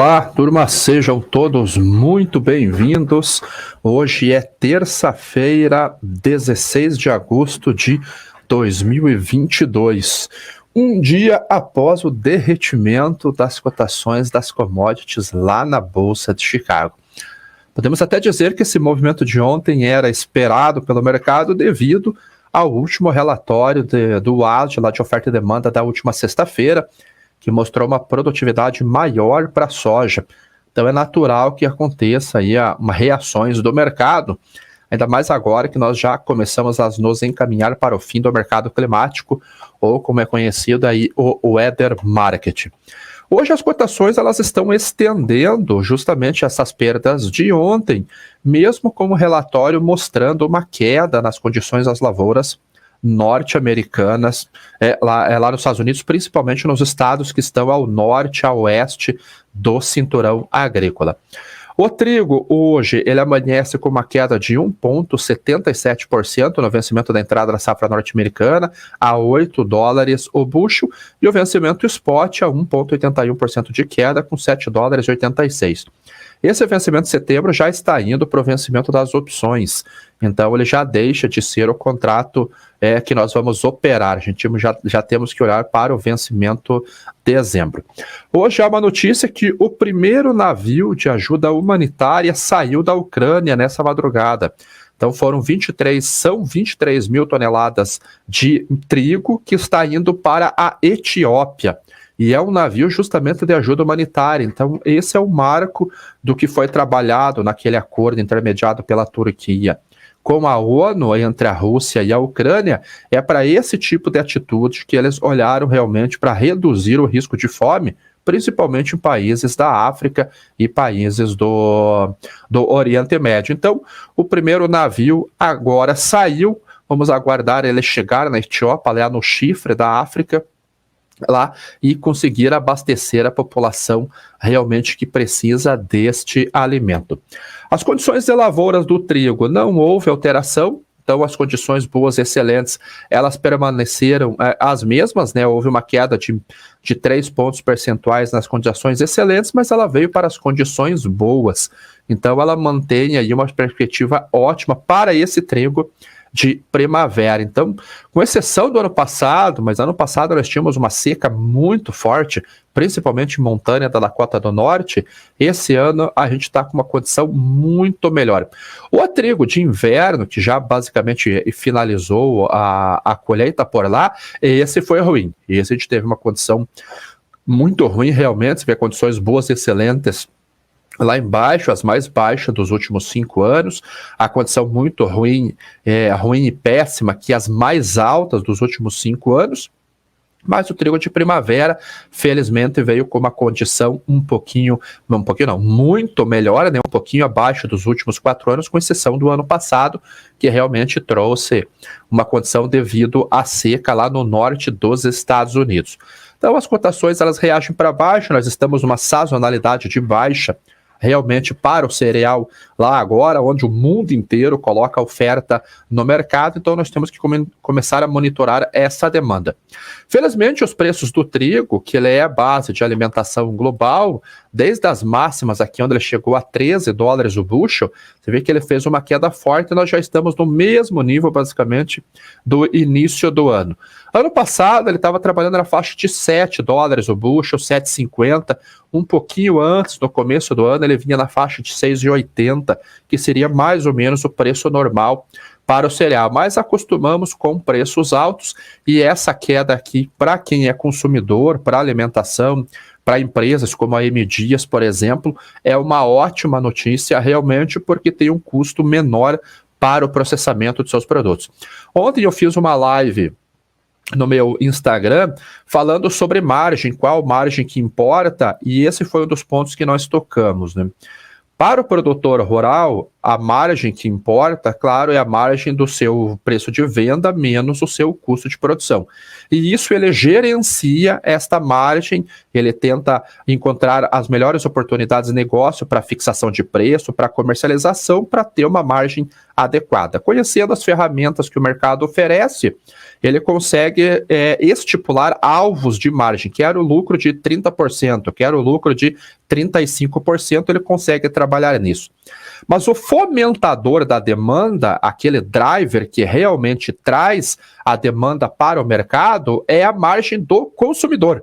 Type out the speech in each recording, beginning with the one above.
Olá, turma, sejam todos muito bem-vindos. Hoje é terça-feira, 16 de agosto de 2022, um dia após o derretimento das cotações das commodities lá na Bolsa de Chicago. Podemos até dizer que esse movimento de ontem era esperado pelo mercado devido ao último relatório do WASDE, lá de oferta e demanda da última sexta-feira, que mostrou uma produtividade maior para a soja. Então é natural que aconteça aí uma reações do mercado, ainda mais agora que nós já começamos a nos encaminhar para o fim do mercado climático, ou como é conhecido aí, o weather market. Hoje as cotações elas estão estendendo justamente essas perdas de ontem, mesmo com o relatório mostrando uma queda nas condições das lavouras norte-americanas, lá nos Estados Unidos, principalmente nos estados que estão ao norte, a oeste do cinturão agrícola. O trigo, hoje, ele amanhece com uma queda de 1,77% no vencimento da entrada da safra norte-americana, a $8 o bushel, e o vencimento spot a 1,81% de queda, com $7,86. Esse vencimento de setembro já está indo para o vencimento das opções, então ele já deixa de ser o contrato que nós vamos operar. A gente já temos que olhar para o vencimento de dezembro. Hoje há uma notícia que o primeiro navio de ajuda humanitária saiu da Ucrânia nessa madrugada. Então são 23 mil toneladas de trigo que está indo para a Etiópia. E é um navio justamente de ajuda humanitária. Então, esse é o marco do que foi trabalhado naquele acordo intermediado pela Turquia com a ONU entre a Rússia e a Ucrânia. É para esse tipo de atitude que eles olharam realmente para reduzir o risco de fome, principalmente em países da África e países do Oriente Médio. Então, o primeiro navio agora saiu. Vamos aguardar ele chegar na Etiópia, lá no chifre da África, lá, e conseguir abastecer a população realmente que precisa deste alimento. As condições de lavouras do trigo, não houve alteração. Então as condições boas, excelentes, elas permaneceram as mesmas, né? Houve uma queda de 3 pontos percentuais nas condições excelentes, mas ela veio para as condições boas. Então ela mantém aí uma perspectiva ótima para esse trigo de primavera. Então, com exceção do ano passado, mas ano passado nós tínhamos uma seca muito forte, principalmente em montanha da Dakota do Norte, esse ano a gente está com uma condição muito melhor. O trigo de inverno, que já basicamente finalizou a colheita por lá, esse foi ruim. Esse a gente teve uma condição muito ruim realmente, você vê condições boas, excelentes, lá embaixo, as mais baixas dos últimos 5 anos, a condição muito ruim, ruim e péssima, que as mais altas dos últimos 5 anos, mas o trigo de primavera, felizmente, veio com uma condição muito melhor, né? Um pouquinho abaixo dos últimos 4 anos, com exceção do ano passado, que realmente trouxe uma condição devido à seca lá no norte dos Estados Unidos. Então, as cotações, elas reagem para baixo, nós estamos numa sazonalidade de baixa, realmente para o cereal lá agora, onde o mundo inteiro coloca oferta no mercado, então nós temos que começar a monitorar essa demanda. Felizmente, os preços do trigo, que ele é a base de alimentação global, desde as máximas aqui, onde ele chegou a $13 o bushel, você vê que ele fez uma queda forte e nós já estamos no mesmo nível, basicamente, do início do ano. Ano passado, ele estava trabalhando na faixa de $7 o bushel, 7,50, um pouquinho antes, no começo do ano, ele vinha na faixa de 6,80, que seria mais ou menos o preço normal para o cereal, mas acostumamos com preços altos, e essa queda aqui, para quem é consumidor, para alimentação, para empresas como a M Dias, por exemplo, é uma ótima notícia realmente, porque tem um custo menor para o processamento de seus produtos. Ontem eu fiz uma live no meu Instagram, falando sobre margem, qual margem que importa, e esse foi um dos pontos que nós tocamos, né? Para o produtor rural, a margem que importa, claro, é a margem do seu preço de venda menos o seu custo de produção. E isso ele gerencia esta margem, ele tenta encontrar as melhores oportunidades de negócio para fixação de preço, para comercialização, para ter uma margem adequada. Conhecendo as ferramentas que o mercado oferece, ele consegue estipular alvos de margem. Quero lucro de 30%, quero lucro de 35%, ele consegue trabalhar nisso. Mas o fomentador da demanda, aquele driver que realmente traz a demanda para o mercado, é a margem do consumidor.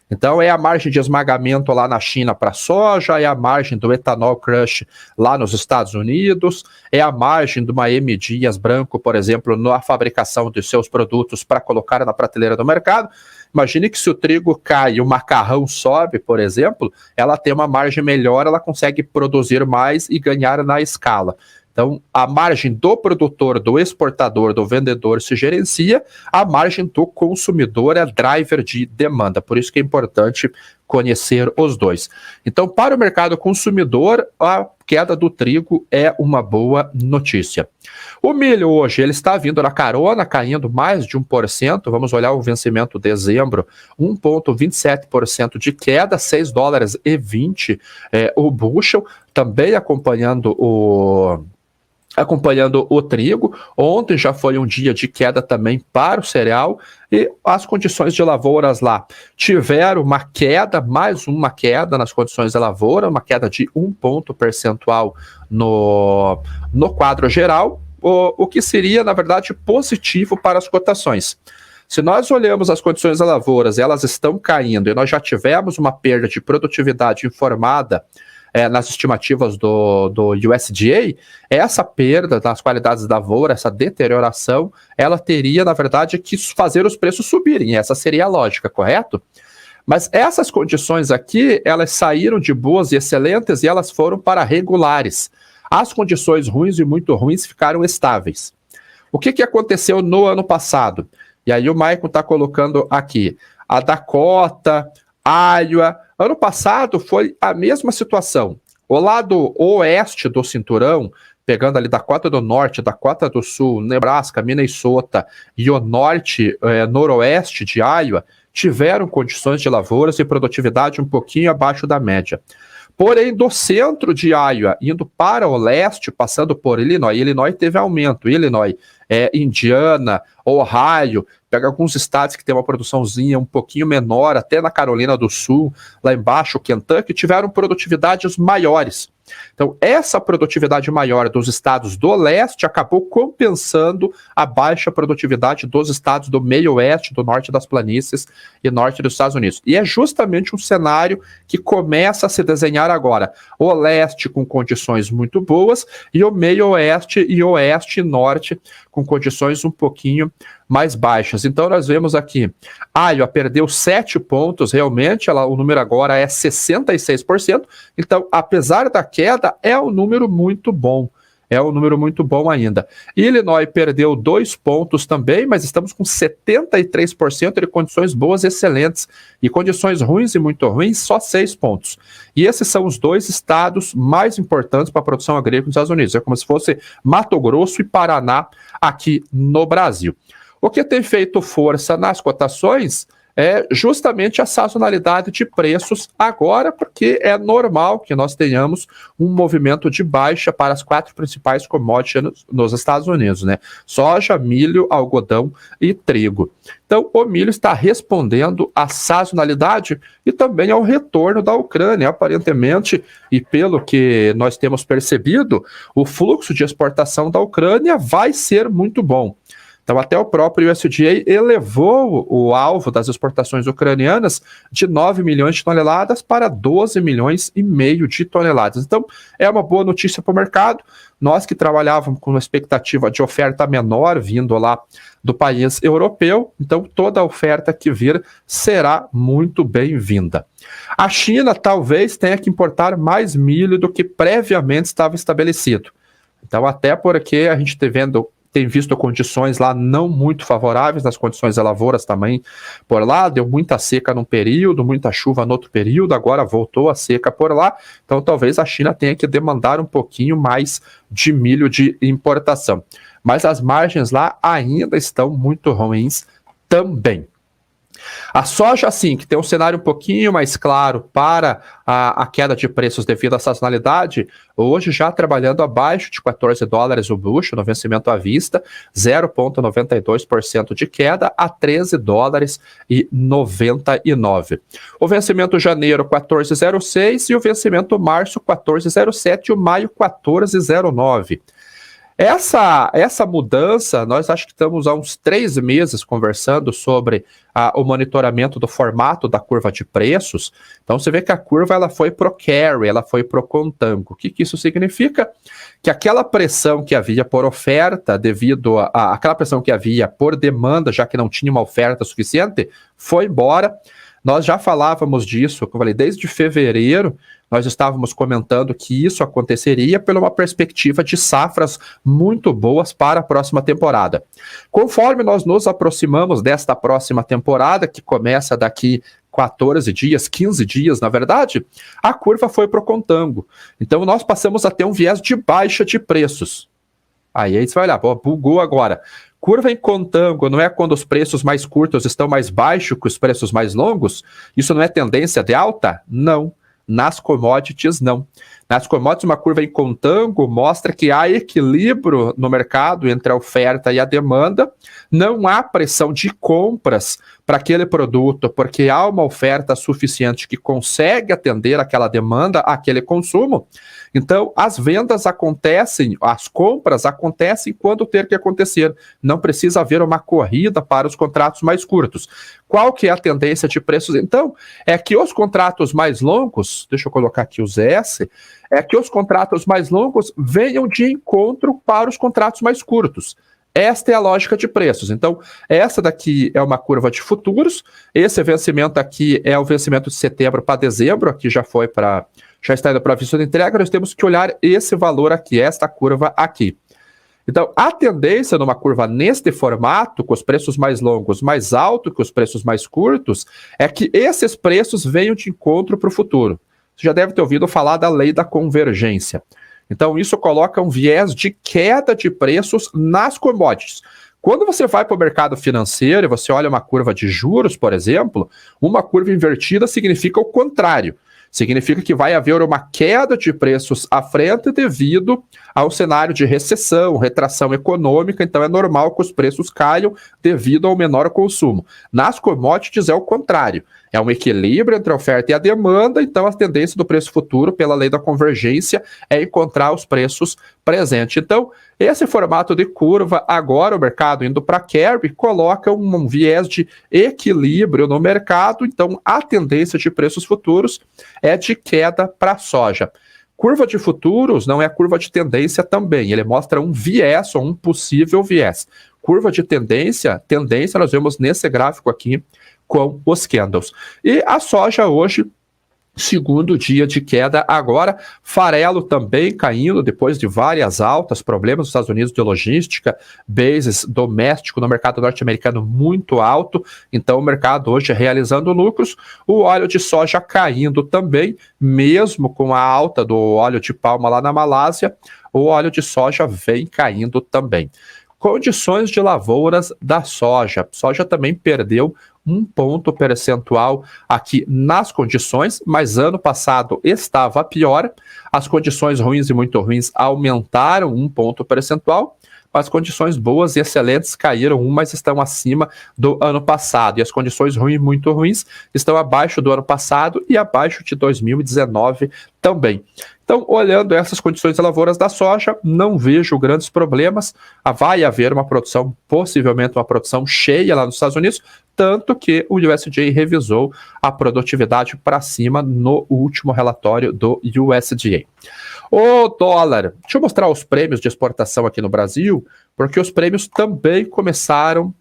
Então é a margem de esmagamento lá na China para soja, é a margem do ethanol crush lá nos Estados Unidos, é a margem de uma M. Dias Branco, por exemplo, na fabricação de seus produtos para colocar na prateleira do mercado. Imagine que se o trigo cai e o macarrão sobe, por exemplo, ela tem uma margem melhor, ela consegue produzir mais e ganhar na escala. Então, a margem do produtor, do exportador, do vendedor se gerencia, a margem do consumidor é driver de demanda. Por isso que é importante conhecer os dois. Então, para o mercado consumidor, a queda do trigo é uma boa notícia. O milho hoje, ele está vindo na carona, caindo mais de 1%. Vamos olhar o vencimento de dezembro, 1,27% de queda, $6,20 o bushel, também acompanhando o trigo. Ontem já foi um dia de queda também para o cereal e as condições de lavouras lá tiveram uma queda, mais uma queda nas condições de lavoura, uma queda de 1 ponto percentual no quadro geral, o que seria, na verdade, positivo para as cotações. Se nós olhamos as condições das lavouras, elas estão caindo e nós já tivemos uma perda de produtividade informada nas estimativas do USDA, essa perda das qualidades da lavoura, essa deterioração, ela teria, na verdade, que fazer os preços subirem. Essa seria a lógica, correto? Mas essas condições aqui, elas saíram de boas e excelentes e elas foram para regulares. As condições ruins e muito ruins ficaram estáveis. O que aconteceu no ano passado? E aí o Maicon está colocando aqui. A Dakota, Iowa. Ano passado foi a mesma situação. O lado oeste do cinturão, pegando ali Dakota do Norte, Dakota do Sul, Nebraska, Minnesota e o norte, noroeste de Iowa, tiveram condições de lavouras e produtividade um pouquinho abaixo da média. Porém, do centro de Iowa, indo para o leste, passando por Illinois teve aumento. Illinois, Indiana, Ohio, pega alguns estados que tem uma produçãozinha um pouquinho menor, até na Carolina do Sul, lá embaixo, Kentucky, tiveram produtividades maiores. Então, essa produtividade maior dos estados do leste acabou compensando a baixa produtividade dos estados do meio oeste, do norte das planícies e norte dos Estados Unidos. E é justamente um cenário que começa a se desenhar agora. O leste com condições muito boas e o meio oeste e oeste e norte com condições um pouquinho mais baixas. Então, nós vemos aqui, Iowa perdeu 7 pontos, realmente, o número agora é 66%. Então, apesar da queda, é um número muito bom. É um número muito bom ainda. Illinois perdeu 2 pontos também, mas estamos com 73% de condições boas e excelentes. E condições ruins e muito ruins, só 6 pontos. E esses são os 2 estados mais importantes para a produção agrícola nos Estados Unidos. É como se fosse Mato Grosso e Paraná aqui no Brasil. O que tem feito força nas cotações é justamente a sazonalidade de preços agora, porque é normal que nós tenhamos um movimento de baixa para as 4 principais commodities nos Estados Unidos, né? Soja, milho, algodão e trigo. Então, o milho está respondendo à sazonalidade e também ao retorno da Ucrânia. Aparentemente, e pelo que nós temos percebido, o fluxo de exportação da Ucrânia vai ser muito bom. Então, até o próprio USDA elevou o alvo das exportações ucranianas de 9 milhões de toneladas para 12 milhões e meio de toneladas. Então, é uma boa notícia para o mercado. Nós que trabalhávamos com uma expectativa de oferta menor vindo lá do país europeu, então toda a oferta que vir será muito bem-vinda. A China talvez tenha que importar mais milho do que previamente estava estabelecido. Então, até porque a gente tem visto condições lá não muito favoráveis, nas condições de lavouras também por lá, deu muita seca num período, muita chuva no outro período, agora voltou a seca por lá, então talvez a China tenha que demandar um pouquinho mais de milho de importação. Mas as margens lá ainda estão muito ruins também. A soja, sim, que tem um cenário um pouquinho mais claro para a queda de preços devido à sazonalidade, hoje já trabalhando abaixo de $14 o bushel no vencimento à vista, 0,92% de queda a $13,99. O vencimento janeiro 14,06 e o vencimento março 14,07 e o maio 14,09. Essa mudança, nós acho que estamos há uns 3 meses conversando sobre o monitoramento do formato da curva de preços. Então você vê que a curva ela foi pro carry, ela foi pro contango. O que isso significa? Que aquela pressão que havia por oferta, devido àquela pressão que havia por demanda, já que não tinha uma oferta suficiente, foi embora. Nós já falávamos disso, como eu falei, desde fevereiro, nós estávamos comentando que isso aconteceria por uma perspectiva de safras muito boas para a próxima temporada. Conforme nós nos aproximamos desta próxima temporada, que começa daqui 14 dias, 15 dias, na verdade, a curva foi para o contango. Então nós passamos a ter um viés de baixa de preços. Aí você vai olhar, bugou agora. Curva em contango não é quando os preços mais curtos estão mais baixos que os preços mais longos? Isso não é tendência de alta? Não. Nas commodities, não. Nas commodities, uma curva em contango mostra que há equilíbrio no mercado entre a oferta e a demanda, não há pressão de compras para aquele produto, porque há uma oferta suficiente que consegue atender aquela demanda, aquele consumo. Então, as vendas acontecem, as compras acontecem quando ter que acontecer. Não precisa haver uma corrida para os contratos mais curtos. Qual que é a tendência de preços? Então, é que os contratos mais longos, deixa eu colocar aqui os S, é que os contratos mais longos venham de encontro para os contratos mais curtos. Esta é a lógica de preços. Então, essa daqui é uma curva de futuros, esse vencimento aqui é o vencimento de setembro para dezembro, aqui já está indo para a vista de entrega, nós temos que olhar esse valor aqui, esta curva aqui. Então, a tendência numa curva neste formato, com os preços mais longos mais altos que os preços mais curtos, é que esses preços venham de encontro para o futuro. Você já deve ter ouvido falar da lei da convergência. Então, isso coloca um viés de queda de preços nas commodities. Quando você vai para o mercado financeiro e você olha uma curva de juros, por exemplo, uma curva invertida significa o contrário. Significa que vai haver uma queda de preços à frente devido ao cenário de recessão, retração econômica, então é normal que os preços caiam devido ao menor consumo. Nas commodities é o contrário, é um equilíbrio entre a oferta e a demanda, então a tendência do preço futuro, pela lei da convergência, é encontrar os preços presentes. Então, esse formato de curva, agora o mercado indo para carry, coloca um viés de equilíbrio no mercado, então a tendência de preços futuros é de queda para a soja. Curva de futuros não é curva de tendência também, ele mostra um viés ou um possível viés. Curva de tendência nós vemos nesse gráfico aqui com os candles. E a soja hoje, segundo dia de queda agora, farelo também caindo depois de várias altas, problemas nos Estados Unidos de logística, bases doméstico no mercado norte-americano muito alto, então o mercado hoje realizando lucros, o óleo de soja caindo também, mesmo com a alta do óleo de palma lá na Malásia, o óleo de soja vem caindo também. Condições de lavouras da soja. A soja também perdeu 1 ponto percentual aqui nas condições, mas ano passado estava pior. As condições ruins e muito ruins aumentaram 1 ponto percentual, mas condições boas e excelentes caíram 1, mas estão acima do ano passado. E as condições ruins e muito ruins estão abaixo do ano passado e abaixo de 2019 também. Então, olhando essas condições de lavouras da soja, não vejo grandes problemas. Vai haver uma produção, possivelmente uma produção cheia lá nos Estados Unidos, tanto que o USDA revisou a produtividade para cima no último relatório do USDA. O dólar, deixa eu mostrar os prêmios de exportação aqui no Brasil, porque os prêmios também começaram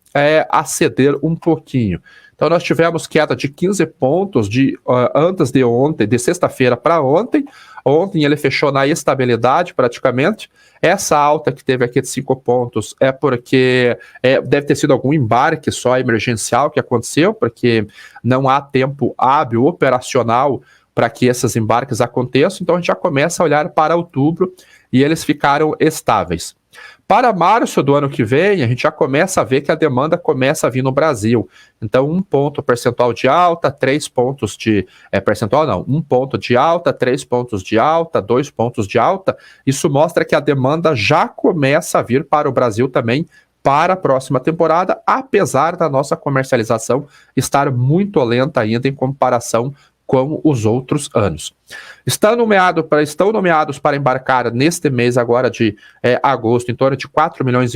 a ceder um pouquinho. Então nós tivemos queda de 15 pontos antes de ontem, de sexta-feira para ontem. Ontem ele fechou na estabilidade praticamente. Essa alta que teve aqui de 5 pontos é porque deve ter sido algum embarque só emergencial que aconteceu, porque não há tempo hábil operacional para que esses embarques aconteçam. Então a gente já começa a olhar para outubro e eles ficaram estáveis. Para março do ano que vem, a gente já começa a ver que a demanda começa a vir no Brasil. Então, 1 ponto percentual de alta, 3 pontos de... percentual não, 1 ponto de alta, 3 pontos de alta, 2 pontos de alta. Isso mostra que a demanda já começa a vir para o Brasil também para a próxima temporada, apesar da nossa comercialização estar muito lenta ainda em comparação com os outros anos. Estão nomeados para embarcar neste mês agora de agosto em torno de 4,5 milhões,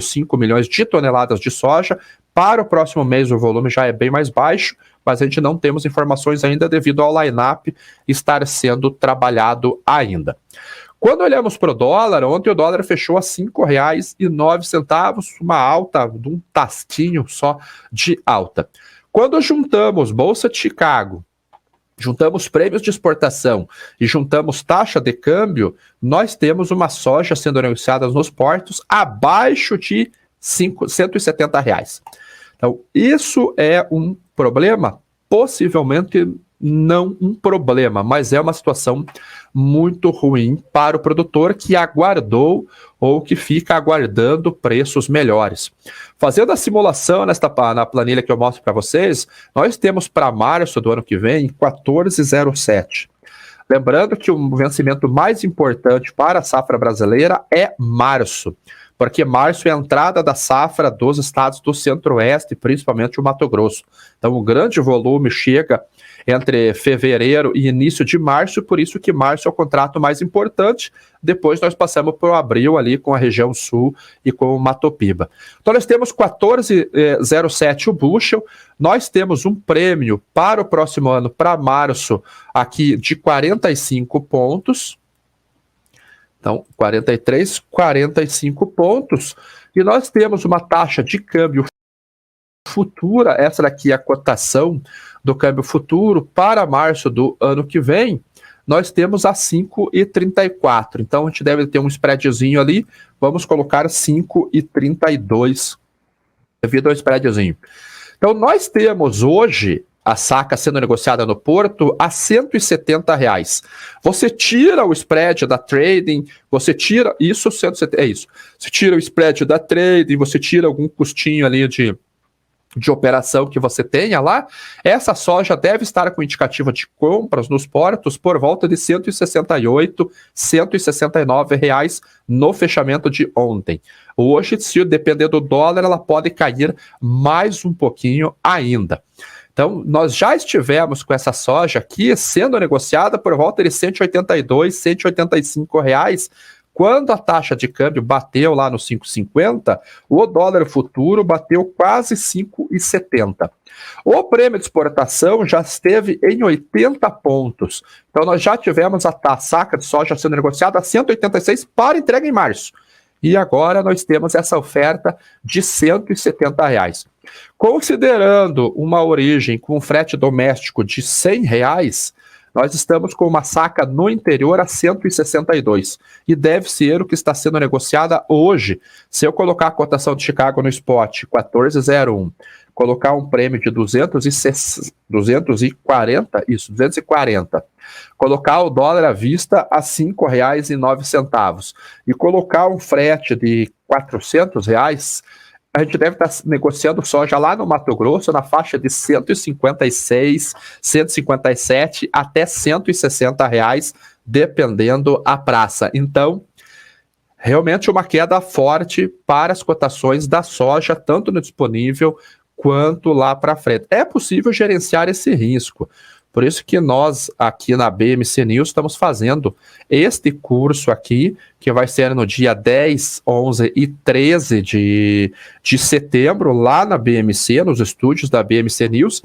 5 milhões de toneladas de soja. Para o próximo mês o volume já é bem mais baixo, mas a gente não temos informações ainda devido ao line-up estar sendo trabalhado ainda. Quando olhamos para o dólar, ontem o dólar fechou a R$ 5,09, uma alta de um tasquinho só de alta. Quando juntamos Bolsa de Chicago, juntamos prêmios de exportação e juntamos taxa de câmbio, nós temos uma soja sendo negociada nos portos abaixo de R$170. Então, isso é um problema? Possivelmente não um problema, mas é uma situação muito ruim para o produtor que aguardou ou que fica aguardando preços melhores. Fazendo a simulação na planilha que eu mostro para vocês, nós temos para março do ano que vem 14,07. Lembrando que o vencimento mais importante para a safra brasileira é março, porque março é a entrada da safra dos estados do Centro-Oeste, principalmente o Mato Grosso. Então o grande volume chega entre fevereiro e início de março, por isso que março é o contrato mais importante. Depois nós passamos para o abril ali com a região sul e com o Mato Piba. Então nós temos 14,07 o bushel, nós temos um prêmio para o próximo ano, para março, aqui de 45 pontos. Então, 43, 45 pontos. E nós temos uma taxa de câmbio futura, essa daqui é a cotação do câmbio futuro para março do ano que vem, nós temos a 5,34. Então, a gente deve ter um spreadzinho ali, vamos colocar 5,32 devido ao spreadzinho. Então, nós temos hoje a saca sendo negociada no porto a R$170. Você tira o spread da trading, você tira isso, 170, é isso. Você tira o spread da trading, você tira algum custinho ali de operação que você tenha lá, essa soja deve estar com indicativo de compras nos portos por volta de R$168, R$169 no fechamento de ontem. Hoje, se depender do dólar, ela pode cair mais um pouquinho ainda. Então, nós já estivemos com essa soja aqui sendo negociada por volta de R$182, R$185, quando a taxa de câmbio bateu lá no 5,50, o dólar futuro bateu quase 5,70. O prêmio de exportação já esteve em 80 pontos. Então, nós já tivemos a saca de soja sendo negociada a 186 para entrega em março. E agora nós temos essa oferta de R$170. Considerando uma origem com frete doméstico de R$100, nós estamos com uma saca no interior a 162. E deve ser o que está sendo negociada hoje. Se eu colocar a cotação de Chicago no spot 14,01, colocar um prêmio de 240, colocar o dólar à vista a R$5,09 e colocar um frete de R$400, a gente deve estar negociando soja lá no Mato Grosso na faixa de 156, 157 até R$160, dependendo a praça. Então, realmente uma queda forte para as cotações da soja, tanto no disponível quanto lá para frente. É possível gerenciar esse risco. Por isso que nós, aqui na BMC News, estamos fazendo este curso aqui, que vai ser no dia 10, 11 e 13 de setembro, lá na BMC, nos estúdios da BMC News.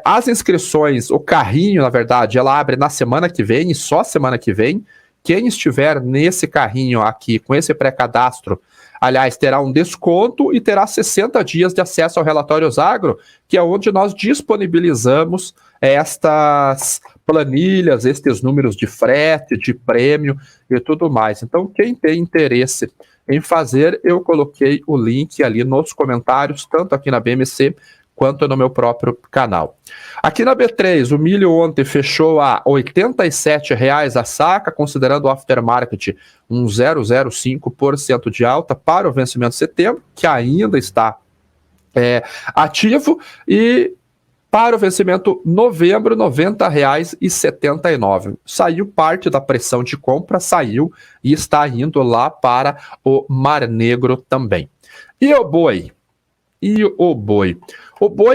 As inscrições, o carrinho, na verdade, ela abre na semana que vem, e só semana que vem. Quem estiver nesse carrinho aqui, com esse pré-cadastro, Aliás, terá um desconto e terá 60 dias de acesso ao Relatórios Agro, que é onde nós disponibilizamos estas planilhas, estes números de frete, de prêmio e tudo mais. Então, quem tem interesse em fazer, eu coloquei o link ali nos comentários, tanto aqui na BMC quanto no meu próprio canal. Aqui na B3, o milho ontem fechou a R$ 87,00 a saca, considerando o aftermarket um 0,05% de alta para o vencimento de setembro, que ainda está ativo, e para o vencimento novembro, R$ 90,79. Saiu parte da pressão de compra, saiu e está indo lá para o Mar Negro também. E o boi? O boi,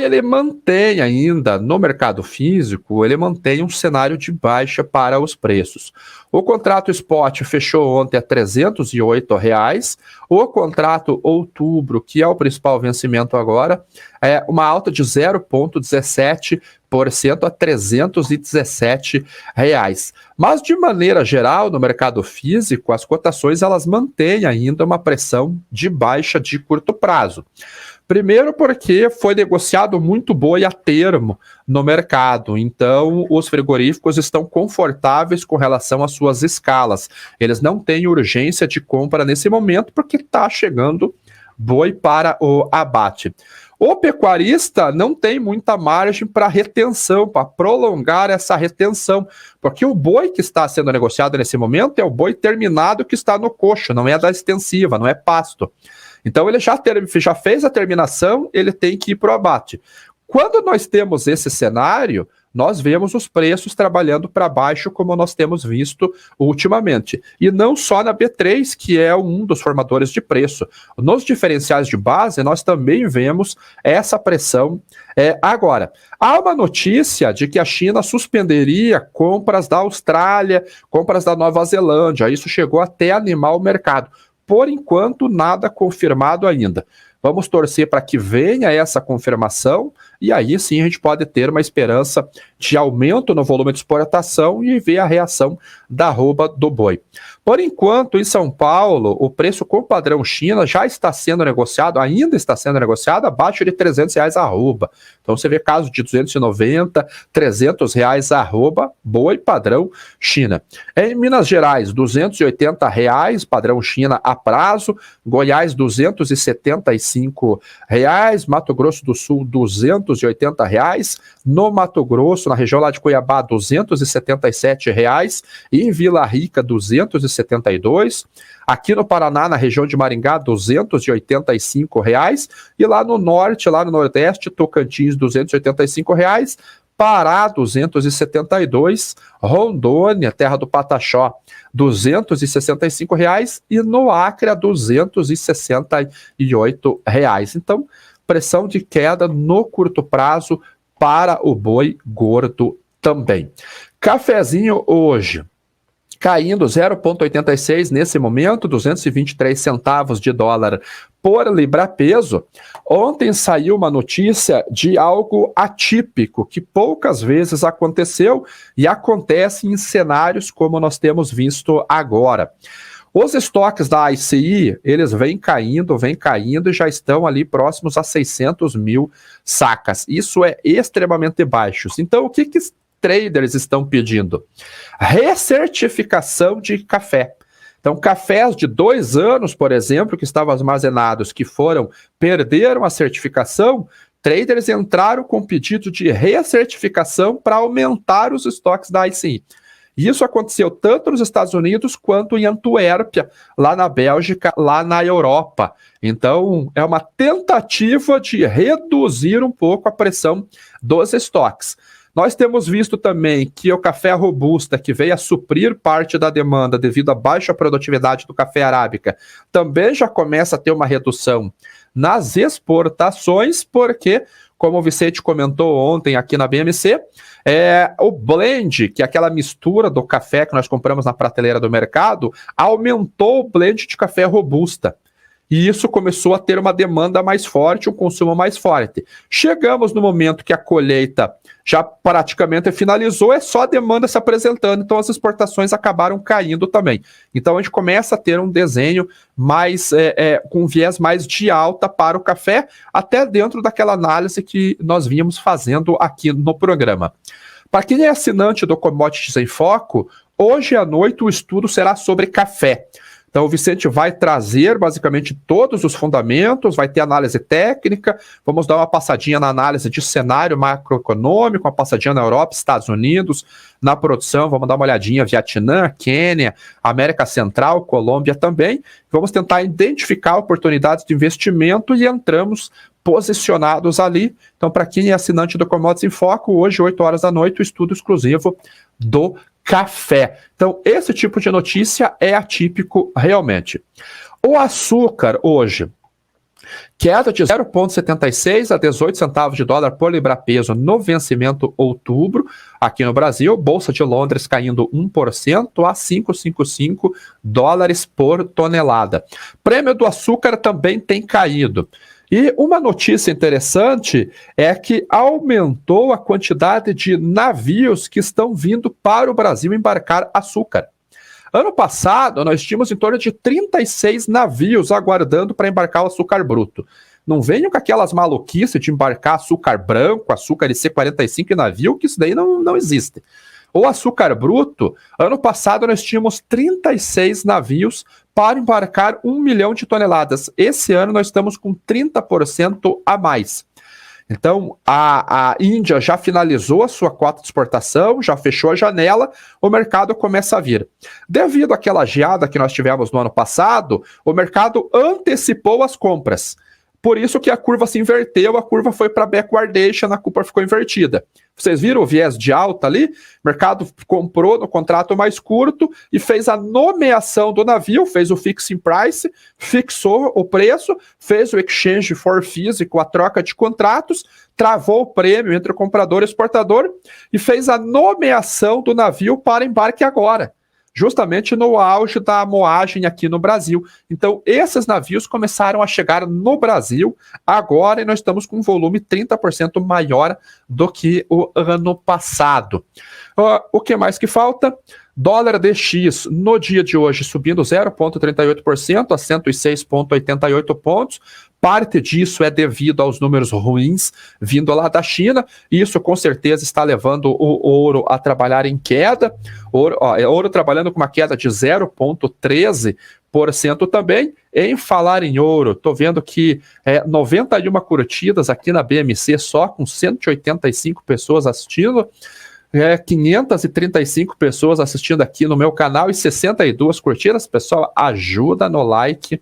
ele mantém ainda, no mercado físico, ele mantém um cenário de baixa para os preços. O contrato spot fechou ontem a R$ 308,00. O contrato outubro, que é o principal vencimento agora, é uma alta de 0,17% a R$ 317,00. Mas, de maneira geral, no mercado físico, as cotações elas mantêm ainda uma pressão de baixa de curto prazo. Primeiro porque foi negociado muito boi a termo no mercado, então os frigoríficos estão confortáveis com relação às suas escalas. Eles não têm urgência de compra nesse momento porque está chegando boi para o abate. O pecuarista não tem muita margem para retenção, para prolongar essa retenção, porque o boi que está sendo negociado nesse momento é o boi terminado que está no coxo, não é da extensiva, não é pasto. Então ele já fez a terminação, ele tem que ir para o abate. Quando nós temos esse cenário, nós vemos os preços trabalhando para baixo, como nós temos visto ultimamente. E não só na B3, que é um dos formadores de preço. Nos diferenciais de base, nós também vemos essa pressão. Agora, há uma notícia de que a China suspenderia compras da Austrália, compras da Nova Zelândia. Isso chegou até a animar o mercado. Por enquanto, nada confirmado ainda. Vamos torcer para que venha essa confirmação e aí sim a gente pode ter uma esperança de aumento no volume de exportação e ver a reação da arroba do boi. Por enquanto, em São Paulo, o preço com padrão China já está sendo negociado, ainda está sendo negociado abaixo de R$ 300,00 a arroba. Então você vê casos de 290, R$ 300,00 a arroba, boi padrão China. Em Minas Gerais, R$ 280,00 padrão China a prazo, Goiás R$ 275,00, Mato Grosso do Sul R$ 280,00, no Mato Grosso, na região lá de Cuiabá, R$ 277,00, e em Vila Rica R$ 272, aqui no Paraná, na região de Maringá, R$ 285,00, e lá no norte, lá no nordeste, Tocantins, R$ 285,00, Pará, 272, Rondônia, terra do Pataxó, R$ 265,00, e no Acre, R$ 268,00. Então, pressão de queda no curto prazo para o boi gordo também. Cafezinho hoje caindo 0,86 nesse momento, 223 centavos de dólar por libra-peso. Ontem saiu uma notícia de algo atípico, que poucas vezes aconteceu e acontece em cenários como nós temos visto agora. Os estoques da ICI, eles vêm caindo e já estão ali próximos a 600 mil sacas. Isso é extremamente baixo. Então, o que traders estão pedindo? Recertificação de café. Então, cafés de 2 anos, por exemplo, que estavam armazenados, que perderam a certificação, traders entraram com pedido de recertificação para aumentar os estoques da ICI. Isso aconteceu tanto nos Estados Unidos quanto em Antuérpia, lá na Bélgica, lá na Europa. Então, é uma tentativa de reduzir um pouco a pressão dos estoques. Nós temos visto também que o café robusta, que veio a suprir parte da demanda devido à baixa produtividade do café arábica, também já começa a ter uma redução nas exportações, porque, como o Vicente comentou ontem aqui na BMC, o blend, que é aquela mistura do café que nós compramos na prateleira do mercado, aumentou o blend de café robusta. e isso começou a ter uma demanda mais forte, um consumo mais forte. Chegamos no momento que a colheita já praticamente finalizou, é só a demanda se apresentando, então as exportações acabaram caindo também. Então a gente começa a ter um desenho mais com viés mais de alta para o café, até dentro daquela análise que nós vínhamos fazendo aqui no programa. Para quem é assinante do Commodities em Foco, hoje à noite o estudo será sobre café. Então o Vicente vai trazer basicamente todos os fundamentos, vai ter análise técnica, vamos dar uma passadinha na análise de cenário macroeconômico, uma passadinha na Europa, Estados Unidos, na produção, vamos dar uma olhadinha Vietnã, Quênia, América Central, Colômbia também. Vamos tentar identificar oportunidades de investimento e entramos posicionados ali. Então, para quem é assinante do Commodities em Foco, hoje, 8 horas da noite, o estudo exclusivo do café. Então, esse tipo de notícia é atípico realmente. O açúcar hoje, queda de 0,76 a 18 centavos de dólar por libra-peso no vencimento outubro, aqui no Brasil, Bolsa de Londres caindo 1% a 5,55 dólares por tonelada. Prêmio do açúcar também tem caído. E uma notícia interessante é que aumentou a quantidade de navios que estão vindo para o Brasil embarcar açúcar. Ano passado, nós tínhamos em torno de 36 navios aguardando para embarcar o açúcar bruto. Não venham com aquelas maluquices de embarcar açúcar branco, açúcar IC45 em navio, que isso daí não existe. O açúcar bruto, ano passado nós tínhamos 36 navios para embarcar 1 milhão de toneladas. Esse ano nós estamos com 30% a mais. Então, a Índia já finalizou a sua cota de exportação, já fechou a janela, o mercado começa a vir. Devido àquela geada que nós tivemos no ano passado, o mercado antecipou as compras. Por isso que a curva se inverteu, a curva foi para backwardation, a curva ficou invertida. Vocês viram o viés de alta ali? O mercado comprou no contrato mais curto e fez a nomeação do navio, fez o fixing price, fixou o preço, fez o exchange for físico, a troca de contratos, travou o prêmio entre o comprador e o exportador e fez a nomeação do navio para embarque agora, justamente no auge da moagem aqui no Brasil. Então, esses navios começaram a chegar no Brasil agora e nós estamos com um volume 30% maior do que o ano passado. O que mais que falta? Dólar DX no dia de hoje subindo 0,38% a 106,88 pontos. Parte disso é devido aos números ruins vindo lá da China. Isso com certeza está levando o ouro a trabalhar em queda. Ouro trabalhando com uma queda de 0,13% também. Em falar em ouro, estou vendo que 91 curtidas aqui na BMC só, com 185 pessoas assistindo. 535 pessoas assistindo aqui no meu canal e 62 curtidas. Pessoal, ajuda no like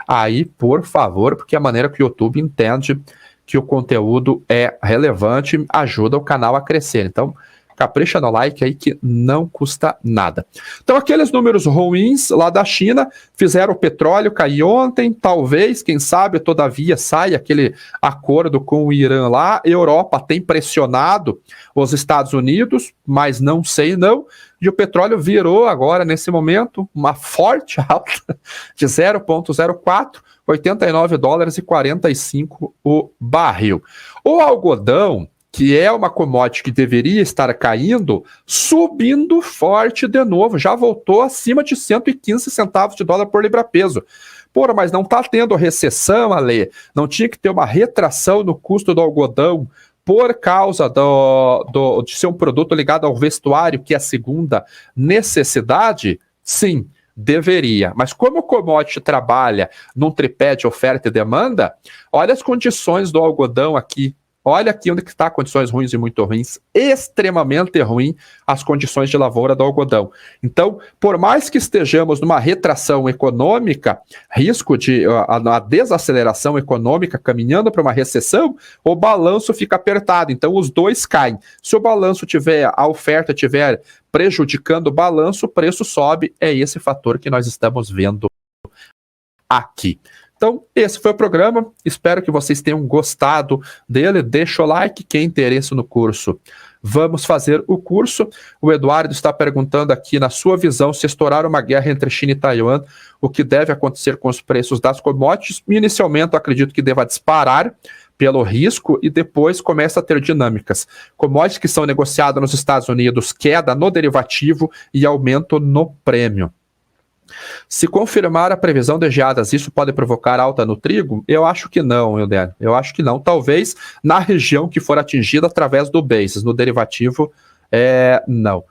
aí, por favor, porque é a maneira que o YouTube entende que o conteúdo é relevante ajuda o canal a crescer. Então, capricha no like aí que não custa nada. Então, aqueles números ruins lá da China fizeram o petróleo cair ontem, talvez, quem sabe, todavia, saia aquele acordo com o Irã lá. A Europa tem pressionado os Estados Unidos, mas não sei não. E o petróleo virou agora, nesse momento, uma forte alta de 0,04, 89 dólares e 45 o barril. O algodão, que é uma commodity que deveria estar caindo, subindo forte de novo, já voltou acima de 115 centavos de dólar por libra-peso. Porra, mas não está tendo recessão, Ale, não tinha que ter uma retração no custo do algodão por causa de ser um produto ligado ao vestuário, que é a segunda necessidade? Sim, deveria. Mas como o commodity trabalha num tripé de oferta e demanda, olha as condições do algodão aqui. Olha aqui onde está condições ruins e muito ruins, extremamente ruim as condições de lavoura do algodão. Então, por mais que estejamos numa retração econômica, risco de a desaceleração econômica caminhando para uma recessão, o balanço fica apertado, então os dois caem. Se o balanço tiver, a oferta tiver prejudicando o balanço, o preço sobe, é esse fator que nós estamos vendo aqui. Então, esse foi o programa, espero que vocês tenham gostado dele, deixa o like, quem tem interesse no curso, vamos fazer o curso. O Eduardo está perguntando aqui, na sua visão, se estourar uma guerra entre China e Taiwan, o que deve acontecer com os preços das commodities? Inicialmente, eu acredito que deva disparar pelo risco e depois começa a ter dinâmicas. Commodities que são negociadas nos Estados Unidos, queda no derivativo e aumento no prêmio. Se confirmar a previsão de geadas, isso pode provocar alta no trigo? Eu acho que não, Eudélio. Eu acho que não. Talvez na região que for atingida através do basis, no derivativo, não.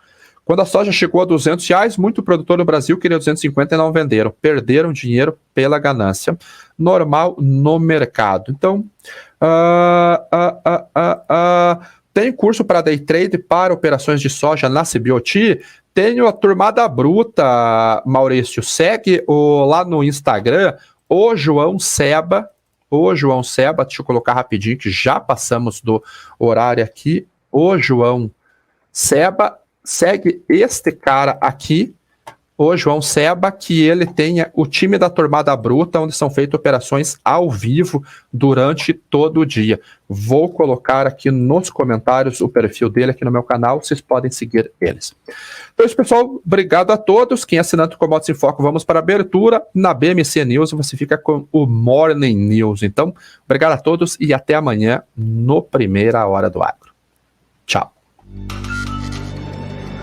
Quando a soja chegou a R$200, muito produtor no Brasil queria 250 e não venderam. Perderam dinheiro pela ganância. Normal no mercado. Então, tem curso para day trade para operações de soja na CBOT? Tenho a Turmada Bruta, Maurício. Segue lá no Instagram, o João Seba. Deixa eu colocar rapidinho, que já passamos do horário aqui. O João Seba. Segue este cara aqui, o João Seba, que ele tenha o time da Turmada Bruta, onde são feitas operações ao vivo durante todo o dia. Vou colocar aqui nos comentários o perfil dele aqui no meu canal, vocês podem seguir eles. Então, isso, pessoal, obrigado a todos. Quem é assinante do Commodities em Foco, vamos para a abertura. Na BMC News, você fica com o Morning News. Então, obrigado a todos e até amanhã no Primeira Hora do Agro. Tchau.